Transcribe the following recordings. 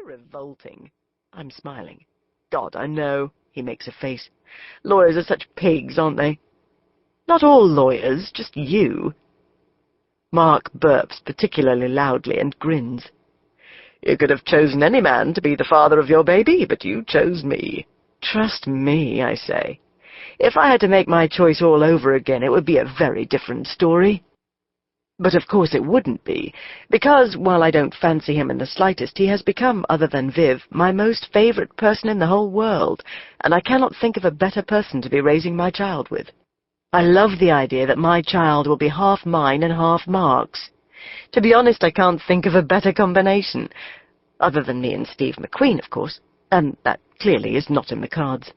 revolting. I'm smiling. God, I know. He makes a face. Lawyers are such pigs, aren't they? Not all lawyers, just you. Mark burps particularly loudly and grins. You could have chosen any man to be the father of your baby, but you chose me. Trust me, I say. If I had to make my choice all over again, it would be a very different story. But of course it wouldn't be, because, while I don't fancy him in the slightest, he has become, other than Viv, my most favourite person in the whole world, and I cannot think of a better person to be raising my child with. I love the idea that my child will be half mine and half Mark's. To be honest, I can't think of a better combination, other than me and Steve McQueen, of course, and that clearly is not in the cards.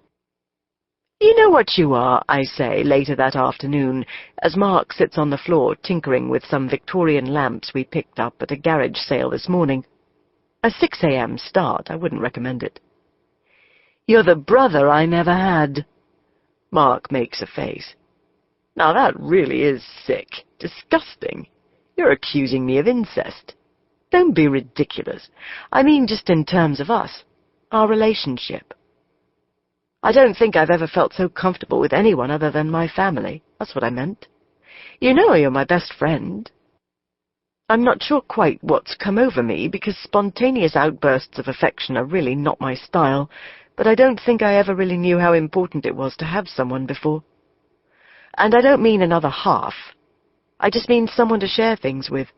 You know what you are, I say, later that afternoon, as Mark sits on the floor tinkering with some Victorian lamps we picked up at a garage sale this morning. A 6 a.m. start, I wouldn't recommend it. You're the brother I never had. Mark makes a face. Now that really is sick. Disgusting. You're accusing me of incest. Don't be ridiculous. I mean just in terms of us, our relationship. I don't think I've ever felt so comfortable with anyone other than my family. That's what I meant. You know you're my best friend. I'm not sure quite what's come over me, because spontaneous outbursts of affection are really not my style, but I don't think I ever really knew how important it was to have someone before. And I don't mean another half. I just mean someone to share things with.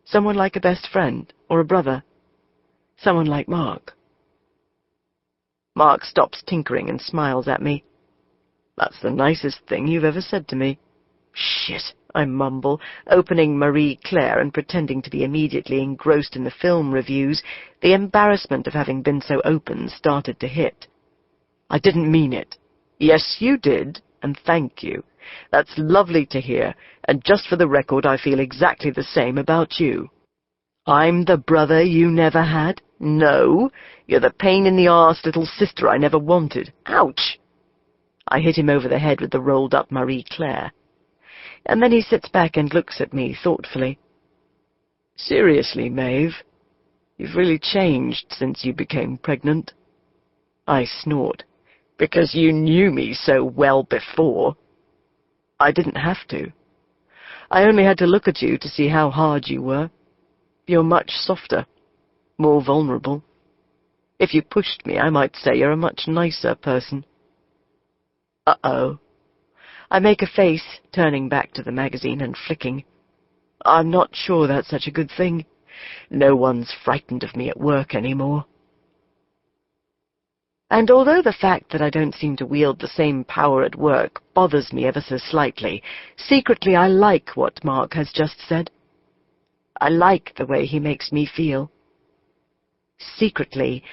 Someone like a best friend, or a brother. Someone like Mark. Mark stops tinkering and smiles at me. That's the nicest thing you've ever said to me. Shit, I mumble, opening Marie Claire and pretending to be immediately engrossed in the film reviews. The embarrassment of having been so open started to hit. I didn't mean it. Yes, you did, and thank you. That's lovely to hear, and just for the record, I feel exactly the same about you. I'm the brother you never had? No, you're the pain-in-the-arse little sister I never wanted. Ouch! I hit him over the head with the rolled-up Marie Claire. And then he sits back and looks at me thoughtfully. Seriously, Maeve, you've really changed since you became pregnant. I snort. Because you knew me so well before. I didn't have to. I only had to look at you to see how hard you were. You're much softer, more vulnerable. If you pushed me, I might say you're a much nicer person. Uh-oh. I make a face, turning back to the magazine and flicking. I'm not sure that's such a good thing. No one's frightened of me at work anymore. And although the fact that I don't seem to wield the same power at work bothers me ever so slightly, secretly I like what Mark has just said. I like the way he makes me feel. Secretly,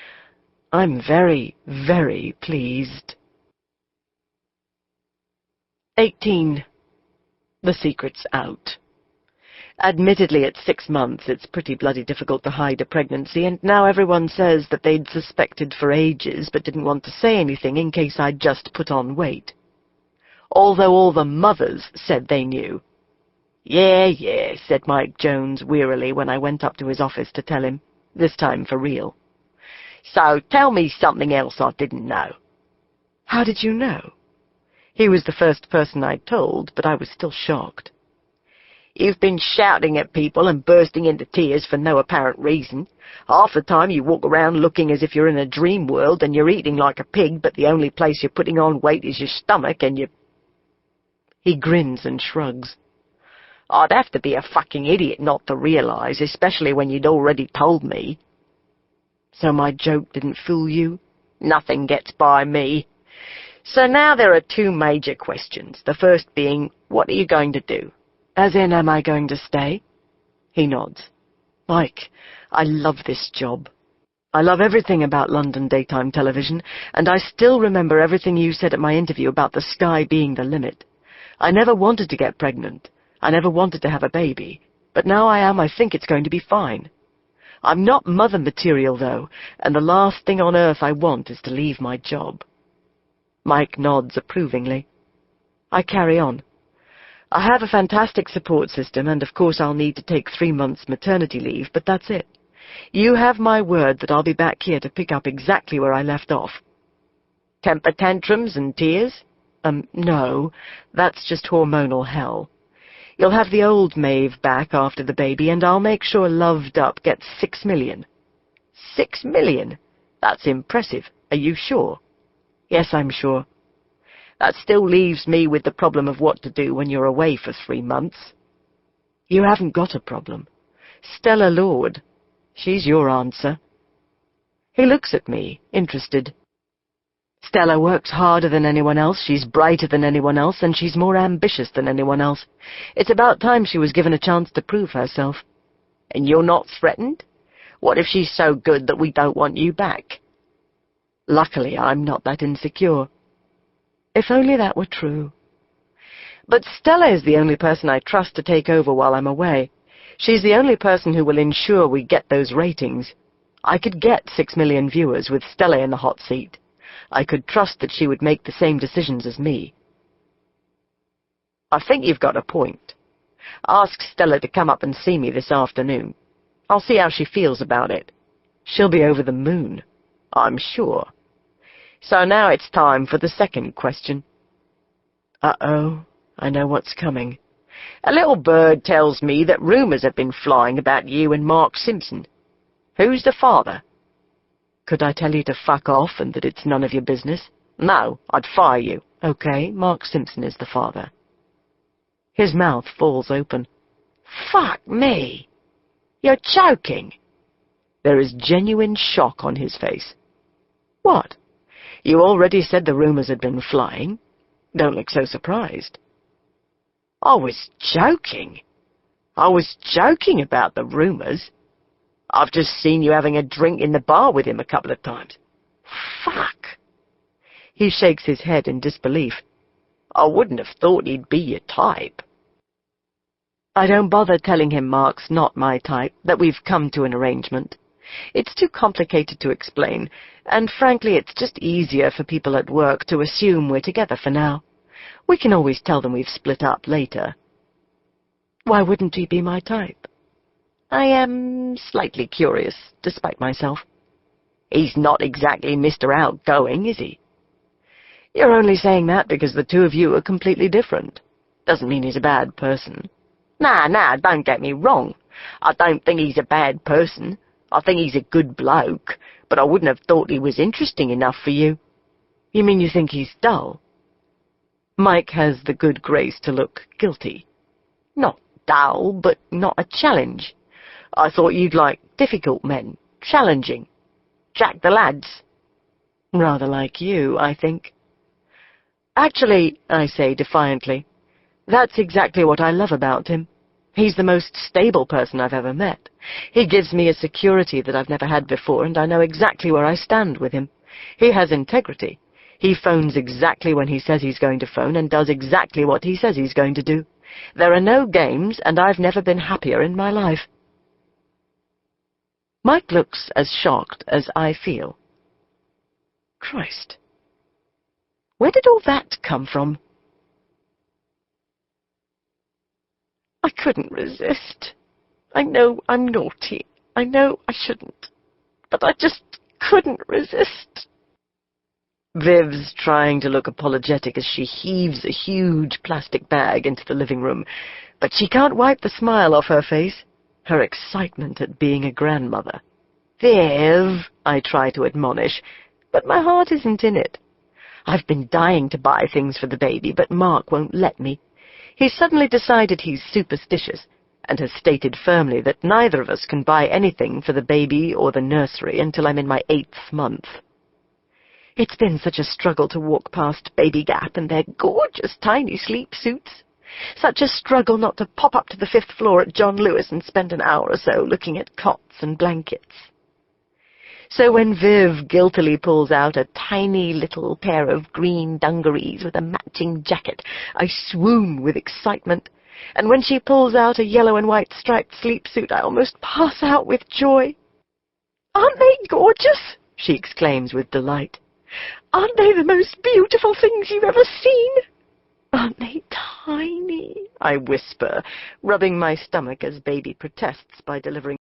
I'm very, very pleased. 18. The secret's out. Admittedly, at 6 months, it's pretty bloody difficult to hide a pregnancy, and now everyone says that they'd suspected for ages but didn't want to say anything in case I'd just put on weight. Although all the mothers said they knew. Yeah, said Mike Jones wearily when I went up to his office to tell him, this time for real. So tell me something else I didn't know. How did you know? He was the first person I'd told, but I was still shocked. You've been shouting at people and bursting into tears for no apparent reason. Half the time you walk around looking as if you're in a dream world and you're eating like a pig, but the only place you're putting on weight is your stomach and you... He grins and shrugs. I'd have to be a fucking idiot not to realize, especially when you'd already told me. So my joke didn't fool you? Nothing gets by me. So now there are 2 major questions. The first being, what are you going to do? As in, am I going to stay? He nods. Mike, I love this job. I love everything about London daytime television, and I still remember everything you said at my interview about the sky being the limit. I never wanted to get pregnant. I never wanted to have a baby. But now I am, I think it's going to be fine. I'm not mother material, though, and the last thing on earth I want is to leave my job. Mike nods approvingly. I carry on. I have a fantastic support system, and of course I'll need to take 3 months maternity leave, but that's it. You have my word that I'll be back here to pick up exactly where I left off. Temper tantrums and tears? No, that's just hormonal hell. You'll have the old Maeve back after the baby, and I'll make sure Loved Up gets 6 million. 6 million? That's impressive. Are you sure? Yes, I'm sure. That still leaves me with the problem of what to do when you're away for 3 months. You haven't got a problem. Stella Lord. She's your answer. He looks at me, interested. Stella works harder than anyone else, she's brighter than anyone else, and she's more ambitious than anyone else. It's about time she was given a chance to prove herself. And you're not threatened? What if she's so good that we don't want you back? Luckily, I'm not that insecure. If only that were true. But Stella is the only person I trust to take over while I'm away. She's the only person who will ensure we get those ratings. I could get 6 million viewers with Stella in the hot seat. I could trust that she would make the same decisions as me. I think you've got a point. Ask Stella to come up and see me this afternoon. I'll see how she feels about it. She'll be over the moon, I'm sure. So now it's time for the second question. Uh-oh, I know what's coming. A little bird tells me that rumours have been flying about you and Mark Simpson. Who's the father? Could I tell you to fuck off and that it's none of your business? No, I'd fire you. Okay, Mark Simpson is the father. His mouth falls open. Fuck me! You're joking! There is genuine shock on his face. What? You already said the rumours had been flying. Don't look so surprised. I was joking. I was joking about the rumours. I've just seen you having a drink in the bar with him a couple of times. Fuck! He shakes his head in disbelief. I wouldn't have thought he'd be your type. I don't bother telling him Mark's not my type, that we've come to an arrangement. It's too complicated to explain, and frankly it's just easier for people at work to assume we're together for now. We can always tell them we've split up later. Why wouldn't he be my type? I am slightly curious, despite myself. He's not exactly Mr. Outgoing, is he? You're only saying that because the two of you are completely different. Doesn't mean he's a bad person. Nah, don't get me wrong. I don't think he's a bad person. I think he's a good bloke, but I wouldn't have thought he was interesting enough for you. You mean you think he's dull? Mike has the good grace to look guilty. Not dull, but not a challenge. I thought you'd like difficult men, challenging. Jack the lads. Rather like you, I think. Actually, I say defiantly, that's exactly what I love about him. He's the most stable person I've ever met. He gives me a security that I've never had before, and I know exactly where I stand with him. He has integrity. He phones exactly when he says he's going to phone and does exactly what he says he's going to do. There are no games, and I've never been happier in my life. Mike looks as shocked as I feel. Christ. Where did all that come from? I couldn't resist. I know I'm naughty. I know I shouldn't. But I just couldn't resist. Viv's trying to look apologetic as she heaves a huge plastic bag into the living room, but she can't wipe the smile off her face. Her excitement at being a grandmother. Viv, I try to admonish, but my heart isn't in it. I've been dying to buy things for the baby, but Mark won't let me. He's suddenly decided he's superstitious, and has stated firmly that neither of us can buy anything for the baby or the nursery until I'm in my 8th month. It's been such a struggle to walk past Baby Gap and their gorgeous tiny sleep suits. Such a struggle not to pop up to the 5th floor at John Lewis and spend an hour or so looking at cots and blankets. So when Viv guiltily pulls out a tiny little pair of green dungarees with a matching jacket, I swoon with excitement, and when she pulls out a yellow and white striped sleep suit, I almost pass out with joy. "Aren't they gorgeous?" she exclaims with delight. "Aren't they the most beautiful things you've ever seen? Aren't they tiny?" I whisper, rubbing my stomach as Baby protests by delivering